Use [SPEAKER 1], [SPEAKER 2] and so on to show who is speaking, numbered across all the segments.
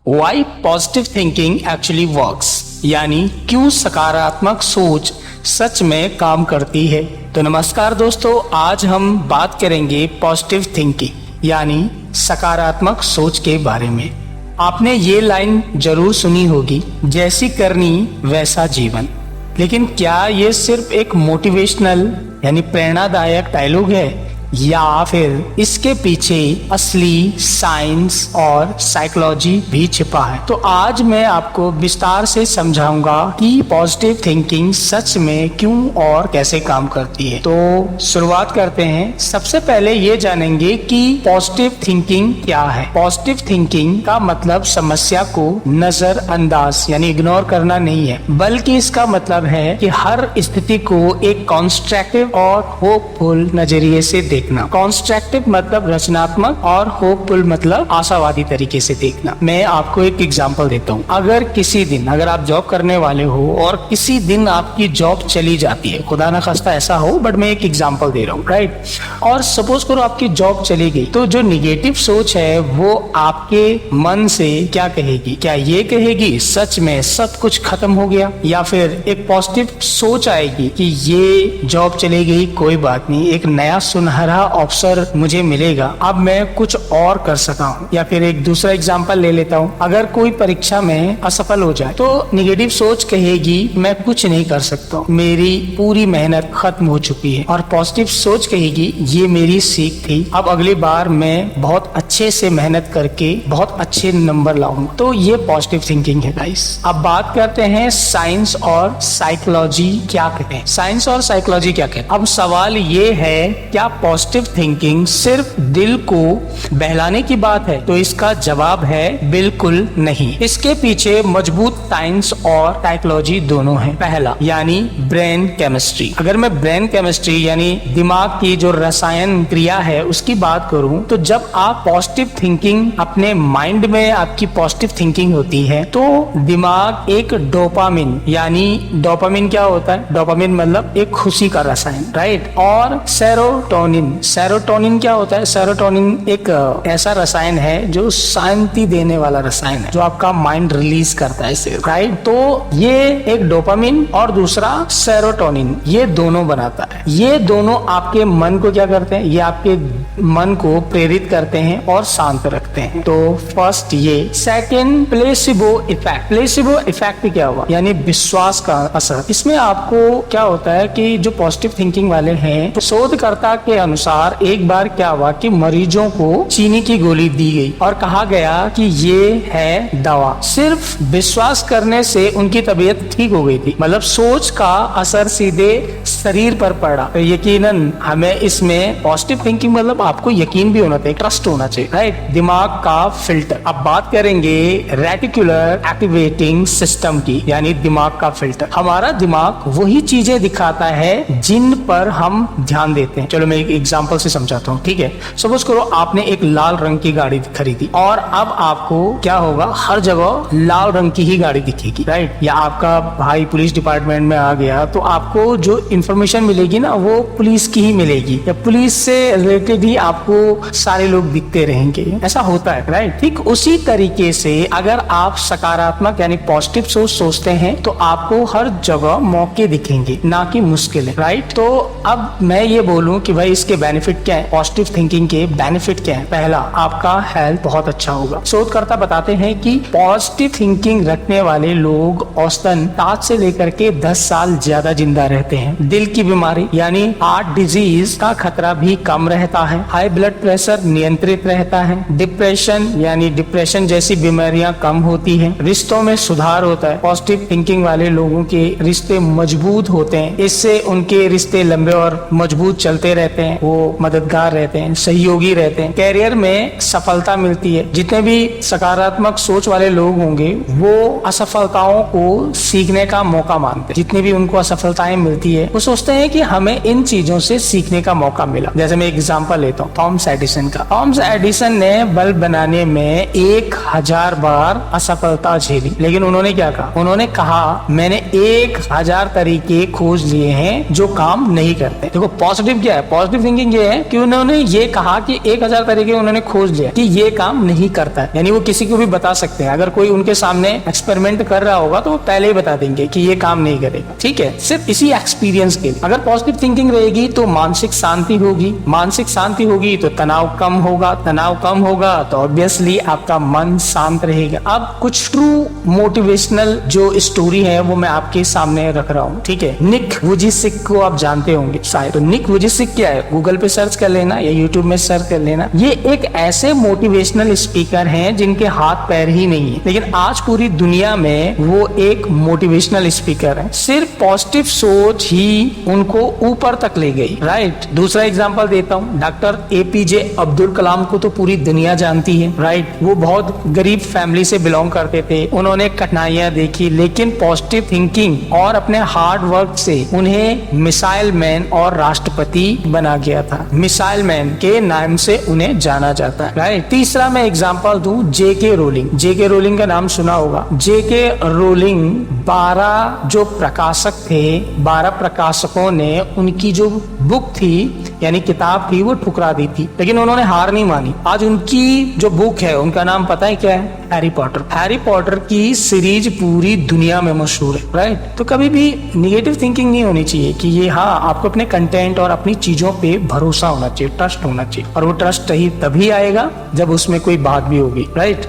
[SPEAKER 1] Why positive thinking actually works, यानी क्यों सकारात्मक सोच सच में काम करती है। तो नमस्कार दोस्तों, आज हम बात करेंगे पॉजिटिव थिंकिंग यानी सकारात्मक सोच के बारे में। आपने ये लाइन जरूर सुनी होगी, जैसी करनी वैसा जीवन। लेकिन क्या ये सिर्फ एक मोटिवेशनल यानी प्रेरणादायक डायलॉग है, या फिर इसके पीछे असली साइंस और साइकोलॉजी भी छिपा है। तो आज मैं आपको विस्तार से समझाऊंगा कि पॉजिटिव थिंकिंग सच में क्यों और कैसे काम करती है। तो शुरुआत करते हैं। सबसे पहले ये जानेंगे कि पॉजिटिव थिंकिंग क्या है। पॉजिटिव थिंकिंग का मतलब समस्या को नजरअंदाज यानी इग्नोर करना नहीं है, बल्कि इसका मतलब है कि हर स्थिति को एक कंस्ट्रक्टिव और होपफुल नजरिए से देखना। कंस्ट्रक्टिव मतलब रचनात्मक और होपफुल मतलब आशावादी तरीके से देखना। मैं आपको एक एग्जांपल देता हूँ। अगर आप जॉब करने वाले हो और किसी दिन आपकी जॉब चली जाती है, खुदा ना खास्ता ऐसा हो, बट मैं एक एग्जांपल दे रहा हूँ, राइट। और सपोज करो आपकी जॉब चली गई, तो जो निगेटिव सोच है वो आपके मन से क्या कहेगी? क्या ये कहेगी सच में सब कुछ खत्म हो गया, या फिर एक पॉजिटिव सोच आएगी कि ये जॉब चली गई, कोई बात नहीं, एक नया सुनहरा अवसर मुझे मिलेगा, अब मैं कुछ और कर सका हूँ। या फिर एक दूसरा एग्जांपल ले लेता हूँ। अगर कोई परीक्षा में असफल हो जाए तो निगेटिव सोच कहेगी मैं कुछ नहीं कर सकता, मेरी पूरी मेहनत खत्म हो चुकी है। और पॉजिटिव सोच कहेगी ये मेरी सीख थी, अब अगली बार मैं बहुत अच्छे से मेहनत करके बहुत अच्छे नंबर लाऊंगा। तो ये पॉजिटिव थिंकिंग है गाइस। अब बात करते हैं साइंस और साइकोलॉजी क्या कहते हैं। साइंस और साइकोलॉजी क्या कहते हैं। अब सवाल ये है, क्या पॉजिटिव थिंकिंग सिर्फ दिल को बहलाने की बात है? तो इसका जवाब है बिल्कुल नहीं। इसके पीछे मजबूत साइंस और साइकोलॉजी दोनों है। पहला यानी ब्रेन केमिस्ट्री। अगर मैं ब्रेन केमिस्ट्री यानी दिमाग की जो रसायन क्रिया है उसकी बात करूं, तो जब आप पॉजिटिव थिंकिंग अपने माइंड में आपकी पॉजिटिव थिंकिंग होती है तो दिमाग एक डोपामिन यानी डोपामिन क्या होता है? डोपामिन मतलब एक खुशी का रसायन, राइट। और सेरोटोनिन क्या होता है? सेरोटोनिन एक ऐसा रसायन है जो शांति देने वाला रसायन है, जो आपका माइंड रिलीज करता है इसे, राइट। तो ये एक डोपामिन और दूसरा सेरोटोनिन, ये दोनों बनाता है। ये दोनों आपके मन को क्या करते हैं? ये आपके मन को प्रेरित करते हैं और शांत रखते हैं। तो फर्स्ट ये। Second, placebo effect. Placebo effect क्या हुआ? यानी विश्वास का असर। इसमें आपको क्या होता है कि जो पॉजिटिव थिंकिंग वाले हैं, तो शोधकर्ता के अनुसार एक बार क्या हुआ कि मरीजों को चीनी की गोली दी गई और कहा गया कि ये है दवा। सिर्फ विश्वास करने से उनकी तबीयत ठीक हो गई थी। मतलब सोच का असर सीधे शरीर पर पड़ा। तो यकीनन हमें इसमें पॉजिटिव थिंकिंग मतलब आपको यकीन भी होना चाहिए, ट्रस्ट होना चाहिए, राइट। दिमाग का फिल्टर। अब बात करेंगे रेटिकुलर एक्टिवेटिंग सिस्टम की, यानी दिमाग का फिल्टर। हमारा दिमाग वही चीजें दिखाता है जिन पर हम ध्यान देते हैं। चलो मैं एक एग्जांपल से समझाता हूँ, ठीक है। सपोज करो आपने एक लाल रंग की गाड़ी खरीदी और अब आपको क्या होगा, हर जगह लाल रंग की ही गाड़ी दिखेगी, राइट। या आपका भाई पुलिस डिपार्टमेंट में आ गया तो आपको जो इंफॉर्मेशन मिलेगी ना वो पुलिस की ही मिलेगी, या पुलिस से रिलेटेड ही आपको सारे लोग दिखते रहेंगे। ऐसा होता है, राइट। ठीक उसी तरीके से अगर आप सकारात्मक यानी पॉजिटिव सोचते हैं तो आपको हर जगह मौके दिखेंगे, ना कि मुश्किलें, राइट। तो अब मैं ये बोलूं कि भाई इसके बेनिफिट क्या है, पॉजिटिव थिंकिंग के बेनिफिट क्या है। पहला, आपका हेल्थ बहुत अच्छा होगा। शोधकर्ता बताते हैं कि पॉजिटिव थिंकिंग रखने वाले लोग औसतन 7 से लेकर के 10 साल ज्यादा जिंदा रहते हैं। दिल की बीमारी यानी हार्ट डिजीज का खतरा भी कम रहता है। हाई ब्लड प्रेशर नियंत्रित रहता है। डिप्रेशन जैसी बीमारियां कम होती हैं। रिश्तों में सुधार होता है। पॉजिटिव थिंकिंग वाले लोगों के रिश्ते मजबूत होते हैं। इससे उनके रिश्ते लंबे और मजबूत चलते रहते हैं। वो मददगार रहते हैं, सहयोगी रहते हैं। कैरियर में सफलता मिलती है। जितने भी सकारात्मक सोच वाले लोग होंगे वो असफलताओं को सीखने का मौका मानते हैं। जितनी भी उनको असफलताएं मिलती है उस सोचते हैं कि हमें इन चीजों से सीखने का मौका मिला। जैसे मैं एग्जांपल लेता हूँ थॉमस एडिसन का। थॉमस एडिसन ने बल्ब बनाने में 1000 बार असफलता झेली, लेकिन उन्होंने क्या कहा? उन्होंने कहा मैंने 1000 तरीके खोज लिए हैं जो काम नहीं करते। देखो पॉजिटिव क्या है, पॉजिटिव थिंकिंग ये है कि उन्होंने ये कहा कि 1000 तरीके उन्होंने खोज लिया कि ये काम नहीं करता है। यानी वो किसी को भी बता सकते हैं, अगर कोई उनके सामने एक्सपेरिमेंट कर रहा होगा तो वो पहले ही बता देंगे कि ये काम नहीं करेगा। ठीक है, सिर्फ इसी एक्सपीरियंस के लिए। अगर पॉजिटिव थिंकिंग रहेगी तो मानसिक शांति होगी, मानसिक शांति होगी तो तनाव कम होगा, तनाव कम होगा तो ऑब्वियसली आपका मन शांत रहेगा। अब कुछ ट्रू मोटिवेशनल जो स्टोरी है वो मैं आपके सामने रख रहा हूँ। ठीक है, निक वुजिसिक को आप जानते होंगे शायद। तो निक वुजिसिक क्या है, गूगल पे सर्च कर लेना या यूट्यूब में सर्च कर लेना। ये एक ऐसे मोटिवेशनल स्पीकर हैं जिनके हाथ पैर ही नहीं है, लेकिन आज पूरी दुनिया में वो एक मोटिवेशनल स्पीकर है। सिर्फ पॉजिटिव सोच ही उनको ऊपर तक ले गई। राइट, दूसरा एग्जांपल देता हूँ, डॉक्टर एपीजे अब्दुल कलाम को तो पूरी दुनिया जानती है। राइट, वो बहुत गरीब फैमिली से बिलोंग करते थे, उन्होंने कठिनाइयां देखी, लेकिन पॉजिटिव थिंकिंग और अपने हार्ड वर्क से उन्हें मिसाइल मैन और राष्ट्रपति बना गया था। मिसाइल मैन के नाम से उन्हें जाना जाता है। राइट, तीसरा मैं एग्जांपल दूं, जेके रोलिंग। जेके रोलिंग का नाम सुना होगा। जेके रोलिंग 12 जो प्रकाशक थे, 12 प्रकाशकों ने उनकी जो बुक थी यानी किताब थी वो ठुकरा दी थी, लेकिन उन्होंने हार नहीं मानी। आज उनकी जो बुक है उनका नाम पता है क्या है? Harry Potter. हैरी पॉटर की सीरीज पूरी दुनिया में मशहूर है। राइट, तो कभी भी निगेटिव थिंकिंग नहीं होनी चाहिए कि ये, हाँ, आपको अपने कंटेंट और अपनी चीजों पे भरोसा होना चाहिए, ट्रस्ट होना चाहिए, और वो ट्रस्ट ही तभी आएगा जब उसमें कोई बात भी होगी। राइट,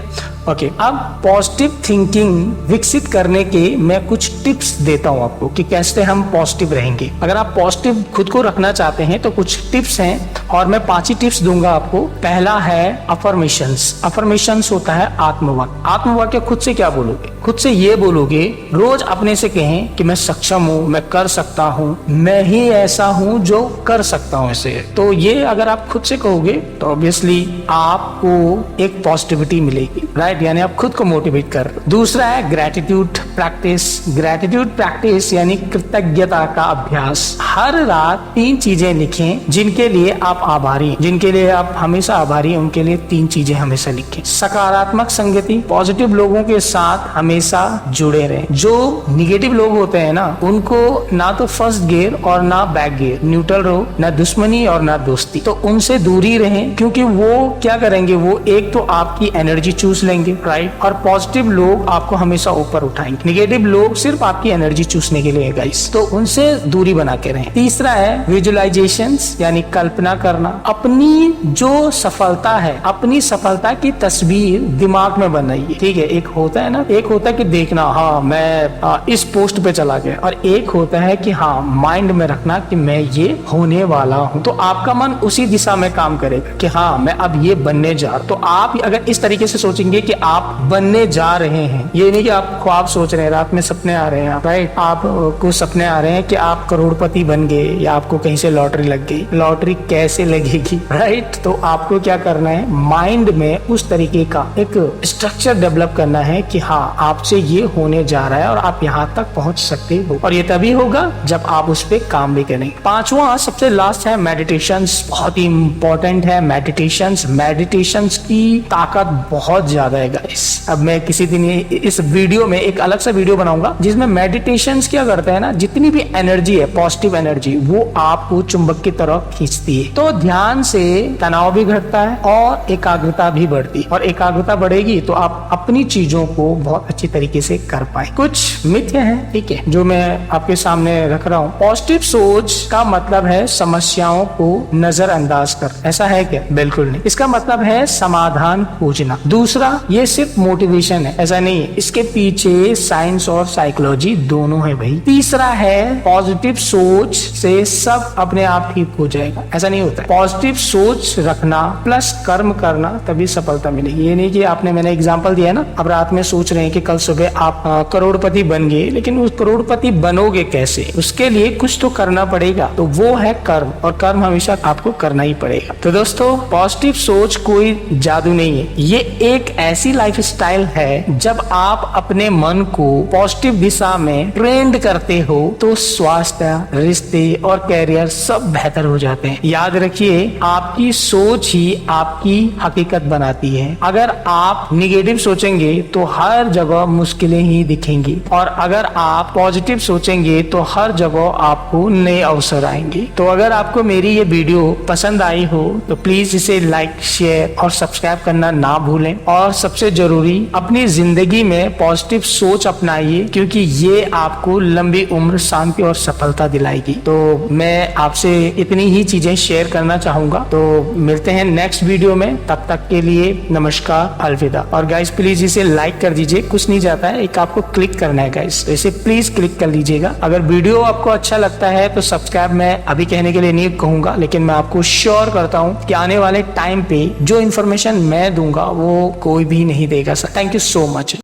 [SPEAKER 1] ओके, अब पॉजिटिव थिंकिंग विकसित करने के मैं कुछ टिप्स देता हूं आपको कि कैसे हम पॉजिटिव रहेंगे। अगर आप पॉजिटिव खुद को रखना चाहते हैं तो कुछ टिप्स हैं और मैं 5 ही टिप्स दूंगा आपको। पहला है अफर्मेशंस। अफर्मेशंस होता है आत्मवाक्य। आत्मवाक्य खुद से क्या बोलोगे? खुद से ये बोलोगे, रोज अपने से कहें कि मैं सक्षम हूँ, मैं कर सकता हूँ, मैं ही ऐसा हूँ जो कर सकता हूँ ऐसे। तो ये अगर आप खुद से कहोगे तो ऑब्वियसली आपको एक पॉजिटिविटी मिलेगी। राइट, यानी आप खुद को मोटिवेट कर रहे हो। दूसरा है ग्रेटिट्यूड प्रैक्टिस। ग्रेटिट्यूड प्रैक्टिस यानी कृतज्ञता का अभ्यास। हर रात 3 चीजें लिखें जिनके लिए आप आभारी, जिनके लिए आप हमेशा आभारी हैं, उनके लिए 3 चीजें हमेशा लिखें। सकारात्मक संगति, पॉजिटिव लोगों के साथ हमेशा जुड़े रहें। जो निगेटिव लोग होते हैं ना, उनको ना तो फर्स्ट गियर और ना बैक गियर, न्यूट्रल रहो, ना दुश्मनी और ना दोस्ती। तो उनसे दूरी रहें, क्योंकि वो क्या करेंगे, वो एक तो आपकी एनर्जी चूस लेंगे। राइट, और पॉजिटिव लोग आपको हमेशा ऊपर उठाएंगे, निगेटिव लोग सिर्फ आपकी एनर्जी चूसने के लिए गाइस। तो उनसे दूरी बना के रहें। तीसरा है विजुअलाइजेशंस यानी कल्पना करना। अपनी जो सफलता है, अपनी सफलता की तस्वीर दिमाग में बनाइए। ठीक है, एक होता है ना, एक होता है कि देखना, हाँ मैं इस पोस्ट पे चला गया, और एक होता है कि हाँ माइंड में रखना कि मैं ये होने वाला हूँ। तो आपका मन उसी दिशा में काम करेगा कि हाँ मैं अब ये बनने जा रहा। तो आप अगर इस तरीके से सोचेंगे कि आप बनने जा रहे हैं, ये नहीं कि आप ख्वाब सोच रहे हैं, रात में सपने आ रहे हैं। राइट, आपको सपने आ रहे हैं कि आप करोड़पति बन गए या आपको कहीं से लॉटरी लग गई। लॉटरी कैसे लगेगी? राइट, तो आपको क्या करना है, माइंड में उस तरीके का एक स्ट्रक्चर डेवलप करना है कि हाँ आपसे ये होने जा रहा है और आप यहाँ तक पहुंच सकते हो, और ये तभी होगा जब आप उस पर काम भी करेंगे। 5वां सबसे लास्ट है मेडिटेशंस। बहुत ही इंपॉर्टेंट है मेडिटेशंस। मेडिटेशंस की ताकत बहुत ज्यादा है गाइस। अब मैं किसी दिन इस वीडियो में एक अलग सा वीडियो बनाऊंगा जिसमें मेडिटेशंस क्या करते हैं ना, जितनी भी एनर्जी है, पॉजिटिव एनर्जी, वो आपको चुंबक की तरफ खींचती है। तो ध्यान से तनाव भी घटता है और एकाग्रता भी बढ़ती है, और एकाग्रता बढ़ेगी तो आप अपनी चीजों को बहुत अच्छी तरीके से कर पाए। कुछ मिथ्य हैं, ठीक है, जो मैं आपके सामने रख रहा हूँ। पॉजिटिव सोच का मतलब है समस्याओं को नजरअंदाज कर। ऐसा है क्या? बिल्कुल नहीं। इसका मतलब है समाधान खोजना। दूसरा, ये सिर्फ मोटिवेशन है, ऐसा नहीं है, इसके पीछे साइंस और साइकोलॉजी दोनों है भाई। तीसरा है पॉजिटिव सोच से सब अपने आप ठीक हो जाएगा, ऐसा नहीं होता है। पॉजिटिव सोच रखना प्लस कर्म करना तभी सफलता मिलेगी। ये नहीं कि आपने, मैंने एग्जांपल दिया ना, अब रात में सोच रहे हैं कि कल सुबह आप करोड़पति बन गए, लेकिन उस करोड़पति बनोगे कैसे? उसके लिए कुछ तो करना पड़ेगा, तो वो है कर्म, और कर्म हमेशा आपको करना ही पड़ेगा। तो दोस्तों, पॉजिटिव सोच कोई जादू नहीं है, ये एक ऐसी ऐसी लाइफस्टाइल है जब आप अपने मन को पॉजिटिव दिशा में ट्रेंड करते हो तो स्वास्थ्य, रिश्ते और कैरियर सब बेहतर हो जाते हैं। याद रखिए, आपकी सोच ही आपकी हकीकत बनाती है। अगर आप निगेटिव सोचेंगे तो हर जगह मुश्किलें ही दिखेंगी, और अगर आप पॉजिटिव सोचेंगे तो हर जगह आपको नए अवसर आएंगे। तो अगर आपको मेरी ये वीडियो पसंद आई हो तो प्लीज इसे लाइक, शेयर और सब्सक्राइब करना ना भूलें। और सबसे जरूरी, अपनी जिंदगी में पॉजिटिव सोच अपनाइए, क्योंकि ये आपको लंबी उम्र, शांति और सफलता दिलाएगी। तो मैं आपसे इतनी ही चीजें शेयर करना चाहूंगा। तो मिलते हैं नेक्स्ट वीडियो में, तब तक के लिए नमस्कार, अलविदा। और गाइस प्लीज इसे लाइक कर दीजिए, कुछ नहीं जाता है, एक आपको क्लिक करना है गाइस, तो इसे प्लीज क्लिक कर लीजिएगा। अगर वीडियो आपको अच्छा लगता है तो सब्सक्राइब मैं अभी कहने के लिए नहीं कहूंगा, लेकिन मैं आपको श्योर करता हूं कि आने वाले टाइम पे जो इन्फॉर्मेशन मैं दूंगा वो कोई भी नहीं देगा। Thank you so much.